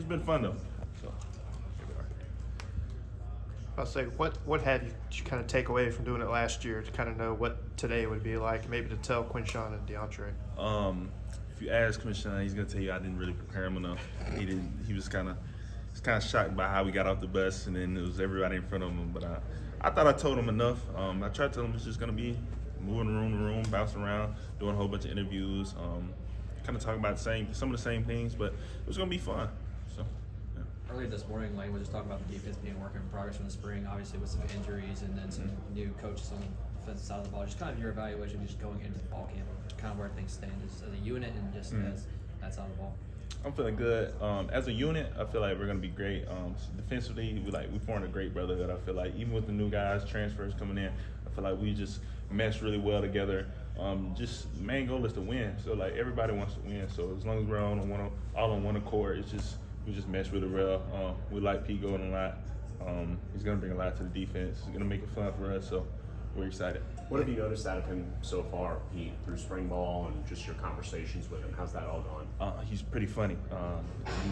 been fun though. So. I'll say, what have you kind of take away from doing it last year to kind of know what today would be like, maybe to tell Quinshawn and DeAndre? If you ask Quinshawn, he's gonna tell you I didn't really prepare him enough. He was kind of shocked by how we got off the bus, and then it was everybody in front of him. But I thought I told him enough. I tried to tell him it's just gonna be moving room to room, bouncing around, doing a whole bunch of interviews, kind of talking about some of the same things, but it was gonna be fun. So. Earlier this morning, Lane was just talking about the defense being a work in progress from the spring, obviously with some injuries and then some new coaches on the defensive side of the ball. Just kind of your evaluation just going into the ball camp, kind of where things stand as a unit and just as that side of the ball. I'm feeling good. As a unit, I feel like we're gonna be great. Defensively, we formed a great brotherhood. I feel like even with the new guys, transfers coming in, I feel like we just mesh really well together. Just main goal is to win. So like everybody wants to win. So as long as we're all on one accord, we just mesh really well. We like Pete Golden a lot. He's gonna bring a lot to the defense. He's gonna make it fun for us. So we're excited. What have you noticed out of him so far, Pete, through spring ball and just your conversations with him? How's that all gone? He's pretty funny. You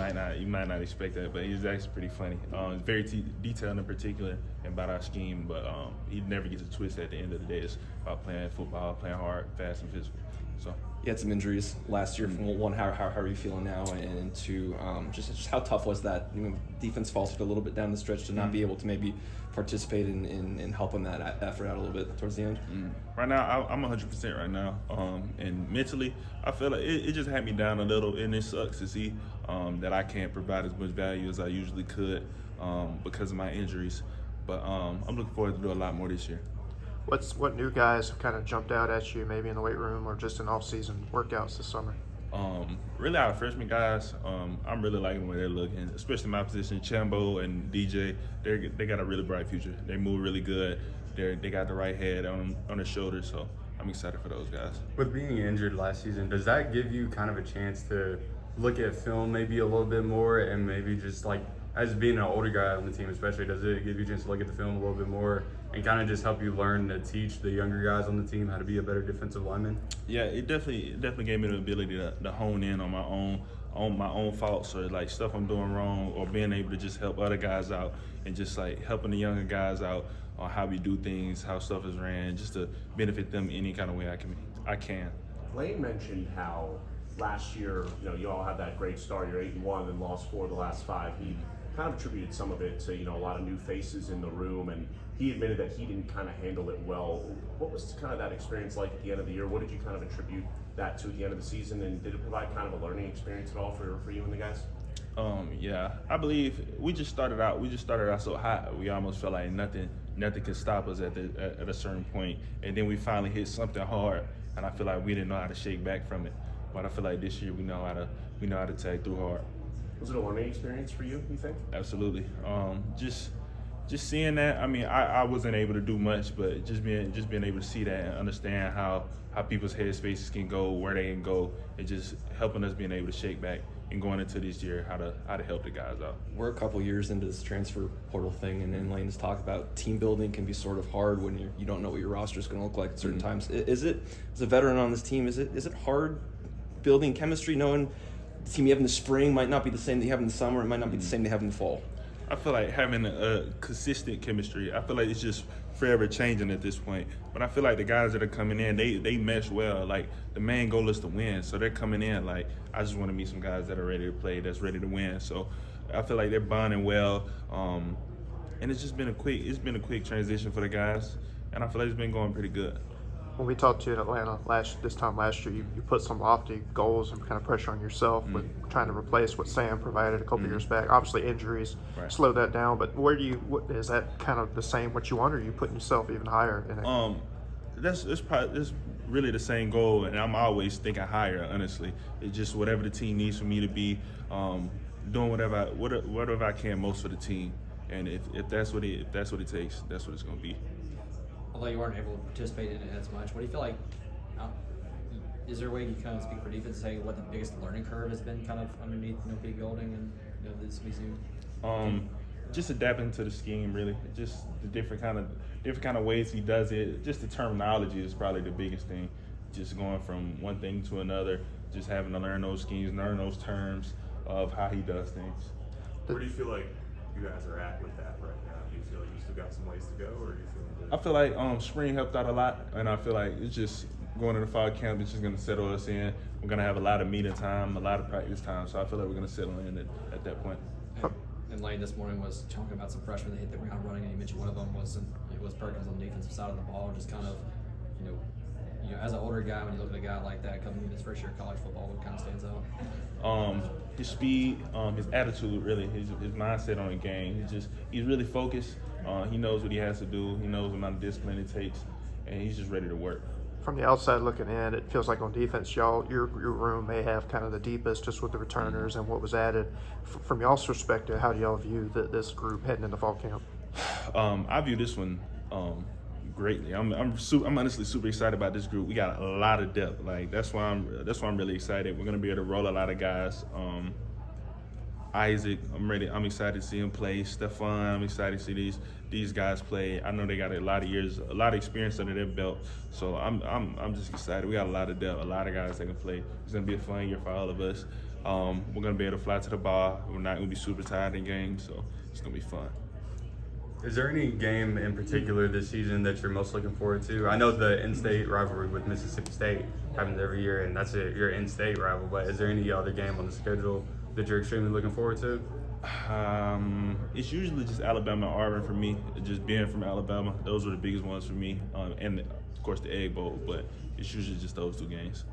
might not expect that, but he's actually pretty funny. He's very detailed in particular about our scheme, but he never gets a twist at the end of the day. It's about playing football, playing hard, fast, and physical. So. You had some injuries last year. From one, how are you feeling now? And two, just how tough was that? Defense faltered a little bit down the stretch to not be able to maybe participate in helping that effort out a little bit towards the end. Right now, I'm 100% right now, and mentally, I feel like it just had me down a little, and it sucks to see that I can't provide as much value as I usually could because of my injuries. But I'm looking forward to do a lot more this year. What new guys have kind of jumped out at you, maybe in the weight room or just in off-season workouts this summer? Really, our freshman guys, I'm really liking the way they're looking, especially my position, Chambo and DJ. They got a really bright future. They move really good. They got the right head on their shoulders, so I'm excited for those guys. With being injured last season, does that give you kind of a chance to look at film maybe a little bit more and maybe just like, as being an older guy on the team especially, does it give you a chance to look at the film a little bit more and kind of just help you learn to teach the younger guys on the team how to be a better defensive lineman? Yeah, it definitely gave me the ability to hone in on my own faults or like stuff I'm doing wrong, or being able to just help other guys out and just like helping the younger guys out on how we do things, how stuff is ran, just to benefit them any kind of way I can. Lane mentioned how last year, you all had that great start. You're 8-1 and lost 4 of the last 5. He kind of attributed some of it to a lot of new faces in the room, and he admitted that he didn't kind of handle it well. What was kind of that experience like at the end of the year? What did you kind of attribute that to at the end of the season, and did it provide kind of a learning experience at all for you and the guys? Yeah, I believe we just started out so hot. We almost felt like nothing could stop us at a certain point, and then we finally hit something hard, and I feel like we didn't know how to shake back from it. But I feel like this year we know how to tag through hard. Was it a learning experience for you think? Absolutely. Just seeing that. I mean, I wasn't able to do much, but just being able to see that and understand how people's headspaces can go, where they can go, and just helping us being able to shake back and going into this year how to help the guys out. We're a couple years into this transfer portal thing, and then Lane's talked about team building can be sort of hard when you don't know what your roster is going to look like at certain times. Is it, as a veteran on this team, is it hard building chemistry, knowing the team you have in the spring might not be the same that you have in the summer, it might not be the same they have in the fall? I feel like having a consistent chemistry, I feel like it's just forever changing at this point. But I feel like the guys that are coming in, they mesh well. Like, the main goal is to win. So they're coming in like, I just want to meet some guys that are ready to play, that's ready to win. So I feel like they're bonding well. And it's been a quick transition for the guys. And I feel like it's been going pretty good. When we talked to you in Atlanta this time last year, you put some lofty goals and kind of pressure on yourself with trying to replace what Sam provided a couple years back. Obviously, injuries slowed that down, but is that kind of the same what you want, or are you putting yourself even higher in it? That's really the same goal, and I'm always thinking higher. Honestly, it's just whatever the team needs for me to be, doing whatever I can most for the team, and if that's what it takes, that's what it's going to be. Although you weren't able to participate in it as much, what do you feel like? Is there a way you kind of speak for defense and say what the biggest learning curve has been kind of underneath Pete Golding and this season? Just adapting to the scheme, really. Just the different kind of ways he does it. Just the terminology is probably the biggest thing. Just going from one thing to another, just having to learn those schemes, learn those terms of how he does things. Where do you feel like you guys are at with that right now? Do you feel like you still got some ways to go, or are you feeling good? I feel like spring helped out a lot, and I feel like it's just going into fall camp. It's just going to settle us in. We're going to have a lot of meeting time, a lot of practice time, so I feel like we're going to settle in at that point. And Lane this morning was talking about some freshmen that hit the ground running, and he mentioned one of them was Perkins on the defensive side of the ball. Just kind of, you know, as an older guy, when you look at a guy like that coming in his first year of college football, what kind of stands out? His speed, his attitude, really, his mindset on the game. He's really focused. He knows what he has to do. He knows the amount of discipline it takes, and he's just ready to work. From the outside looking in, it feels like on defense, your room may have kind of the deepest, just with the returners and what was added. From y'all's perspective, how do y'all view this group heading into fall camp? I view this one greatly. I'm honestly super excited about this group. We got a lot of depth. Like that's why I'm really excited. We're gonna be able to roll a lot of guys. Isaac, I'm ready. I'm excited to see him play. Stephon, I'm excited to see these guys play. I know they got a lot of years, a lot of experience under their belt. So I'm just excited. We got a lot of depth, a lot of guys that can play. It's gonna be a fun year for all of us. We're gonna be able to fly to the bar. We're not gonna be super tired in games, so it's gonna be fun. Is there any game in particular this season that you're most looking forward to? I know the in-state rivalry with Mississippi State happens every year, and that's your in-state rival. But is there any other game on the schedule that you're extremely looking forward to? It's usually just Alabama, Auburn for me. Just being from Alabama, those were the biggest ones for me, and of course the Egg Bowl. But it's usually just those two games.